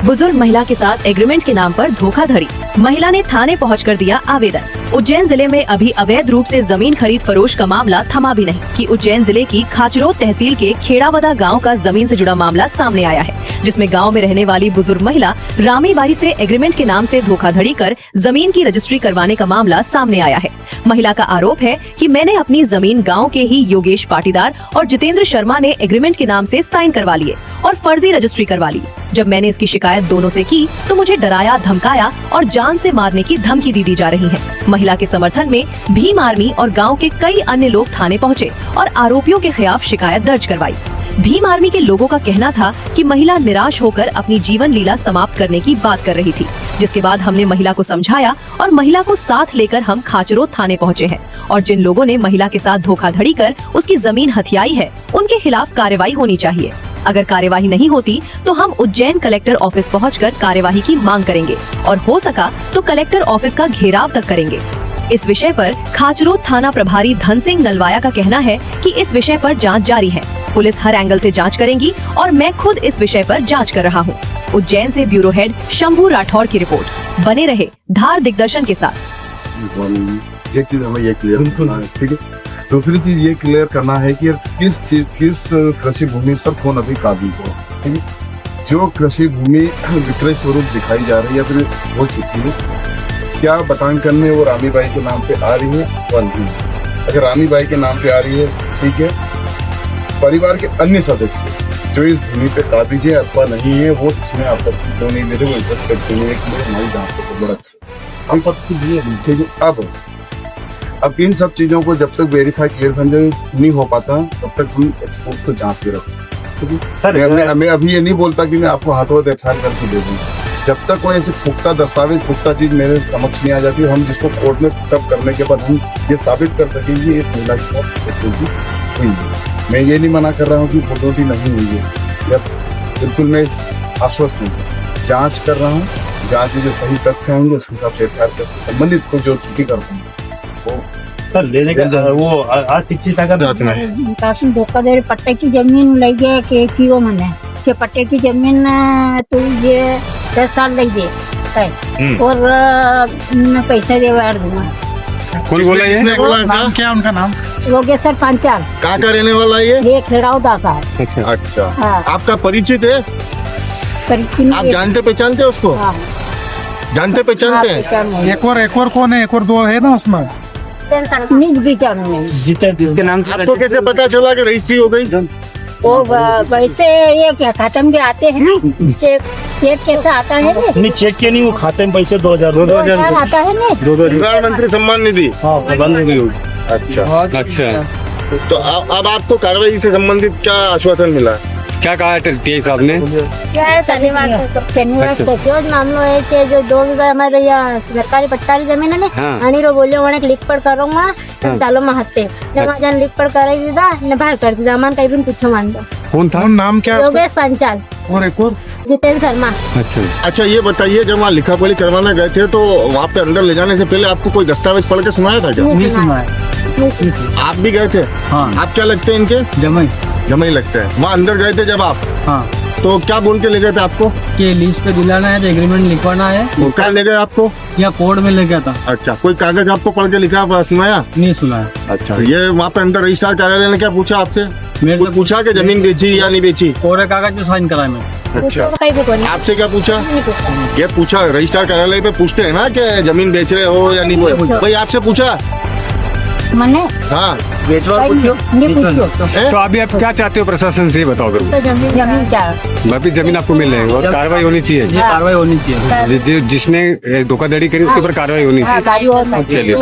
बुजुर्ग महिला के साथ एग्रीमेंट के नाम पर धोखाधड़ी, महिला ने थाने पहुंचकर दिया आवेदन। उज्जैन जिले में अभी अवैध रूप से जमीन खरीद फरोश का मामला थमा भी नहीं कि उज्जैन जिले की खाचरोद तहसील के खेड़ावदा गांव का जमीन से जुड़ा मामला सामने आया है, जिसमें गांव में रहने वाली बुजुर्ग महिला रामी बारी से एग्रीमेंट के नाम से धोखाधड़ी कर जमीन की रजिस्ट्री करवाने का मामला सामने आया है। महिला का आरोप है कि मैंने अपनी जमीन गाँव के ही योगेश पाटीदार और जितेंद्र शर्मा ने एग्रीमेंट के नाम से साइन करवा लिए और फर्जी रजिस्ट्री करवा ली। जब मैंने इसकी शिकायत दोनों से की तो मुझे डराया, धमकाया और जान से मारने की धमकी दी जा रही है। महिला के समर्थन में भीम आर्मी और गांव के कई अन्य लोग थाने पहुंचे और आरोपियों के खिलाफ शिकायत दर्ज करवाई। भीम आर्मी के लोगों का कहना था कि महिला निराश होकर अपनी जीवन लीला समाप्त करने की बात कर रही थी, जिसके बाद हमने महिला को समझाया और महिला को साथ लेकर हम खाचरोद थाने पहुंचे हैं और जिन लोगों ने महिला के साथ धोखाधड़ी कर उसकी जमीन हथियाई है उनके खिलाफ कार्रवाई होनी चाहिए। अगर कार्यवाही नहीं होती तो हम उज्जैन कलेक्टर ऑफिस पहुंचकर कार्यवाही की मांग करेंगे और हो सका तो कलेक्टर ऑफिस का घेराव तक करेंगे। इस विषय पर खाचरोद थाना प्रभारी धन सिंह नलवाया का कहना है कि इस विषय पर जांच जारी है। पुलिस हर एंगल से जांच करेगी और मैं खुद इस विषय पर जांच कर रहा हूं। उज्जैन से ब्यूरो हेड शंभू राठौर की रिपोर्ट। बने रहे धार दिग्दर्शन के साथ। एक चीज हमें ये क्लियर करना है, ठीक है। दूसरी चीज ये क्लियर करना है कि किस कृषि भूमि पर कौन अभी काबिल हो, ठीक है। जो कृषि भूमि विक्रय स्वरूप दिखाई जा रही है फिर हो चुकी है, क्या बतान करने वो रामी बाई के नाम पे आ रही है और नहीं। अगर रामी बाई के नाम पे आ रही है, ठीक है, परिवार के अन्य सदस्य जो इस भूमि पे काबिज है अथवा नहीं है वो इसमें आपत्ति क्यों नहीं दे रहे, वो इंटरेस्ट करते हैं कि हमारी जांच को बड़ा हम पत्ती दिए, ठीक है। अब इन सब चीजों को जब तक वेरीफाई क्लियर नहीं हो पाता तब तक हम एक्सपोर्ट को जांच के रखते हैं। सर मैं अभी ये नहीं बोलता कि मैं आपको हाथों एफआईआर करके दे दूँ। जब तक कोई ऐसे पुख्ता दस्तावेज पुख्ता चीज मेरे समक्ष नहीं आ जाती, हम जिसको कोर्ट में पुटअप करने के बाद हम ये साबित कर सकेंगे इस महिला के साथ हुई है। मैं ये नहीं मना कर रहा हूँ कि फुटोती नहीं हुई है, बिल्कुल मैं इस आश्वस्त हूँ। जांच कर रहा हूँ, जांच में जो सही तथ्य होंगे उसके हिसाब से एफआईआर करके संबंधित को जो त्रुटि करता हूँ सर लेने का वो अशिक्षित अगर धोखाधड़ी पट्टे की जमीन लगे कि वो मने के पट्टे की जमीन तो ये 10 साल लग गए और मैं पैसा देवार दूंगा। कौन बोला ये? नाम क्या उनका नाम? योगेश पांचाल। कहाँ का रहने वाला ये खेड़ावदा का। अच्छा हाँ। आपका परिचित है? आप जानते पहचानते उसको? हाँ। जानते पहचानते हैं? एक और कौन है? एक और दो है ना उसमें? जिसके नाम से आपको कैसे पता चला कि रजिस्ट्री हो गई? वो वैसे ये क्या खाते में आते हैं चेक कैसे आता है नहीं चेक के नहीं, वो खाते में पैसे 2000 आता है ना। प्रधानमंत्री सम्मान निधि। हाँ प्रबंध होगी। अच्छा तो अब आपको कार्रवाई से संबंधित क्या आश्वासन मिला? क्या कहा टीआई साहब ने? क्या है शनिवार को जो मामलो है कि जो 2 बीघा हमारे यहाँ सरकारी पट्टारी जमीन है ना, आणि रो बोलियो वने लिख पढ़ करूंगा तो चालो महत्ते ने वजन लिख पढ़ कर दीदा ने बाहर कर दीदा मान कहीं भी पूछो मान दो। कौन था? नाम क्या? योगेश पांचाल और एक और जितेंद्र शर्मा। अच्छा ये बताइए, जब वहाँ लिखा पढ़ी करवाने गए थे तो वहाँ पे अंदर ले जाने से पहले आपको कोई दस्तावेज पढ़ के सुनाया था क्या? नहीं सुनाया। आप भी गए थे? हाँ। आप क्या लगते हैं इनके? जमाई लगते हैं। वहाँ अंदर गए थे जब आप? हाँ। तो क्या बोल के ले गए थे आपको? कि लीज पे दिलाना है तो एग्रीमेंट लिखवाना है। वो क्या ले गए आपको? या कोर्ट में ले गया था। अच्छा कोई कागज आपको पढ़ के लिखा सुनाया? नहीं सुनाया। अच्छा ये वहाँ पे अंदर रजिस्ट्रार कार्यालय ने क्या पूछा आपसे? मेरे से पूछा कि जमीन बेची या नहीं बेची? कोर्ट कागज पे साइन कराया मैं। अच्छा आपसे क्या पूछा? ये पूछा रजिस्ट्रार कार्यालय पे पूछते हैं ना कि जमीन बेच रहे हो या नहीं? भाई आपसे पूछा? मैंने हाँ नहीं पूछो। तो अभी आप क्या चाहते हो प्रशासन से बताओ? तो जमीन क्या वापिस जमीन आपको मिल रही है और कार्रवाई होनी चाहिए। कार्रवाई होनी चाहिए। जिसने धोखाधड़ी करी उसके ऊपर कार्रवाई होनी चाहिए। चलिए।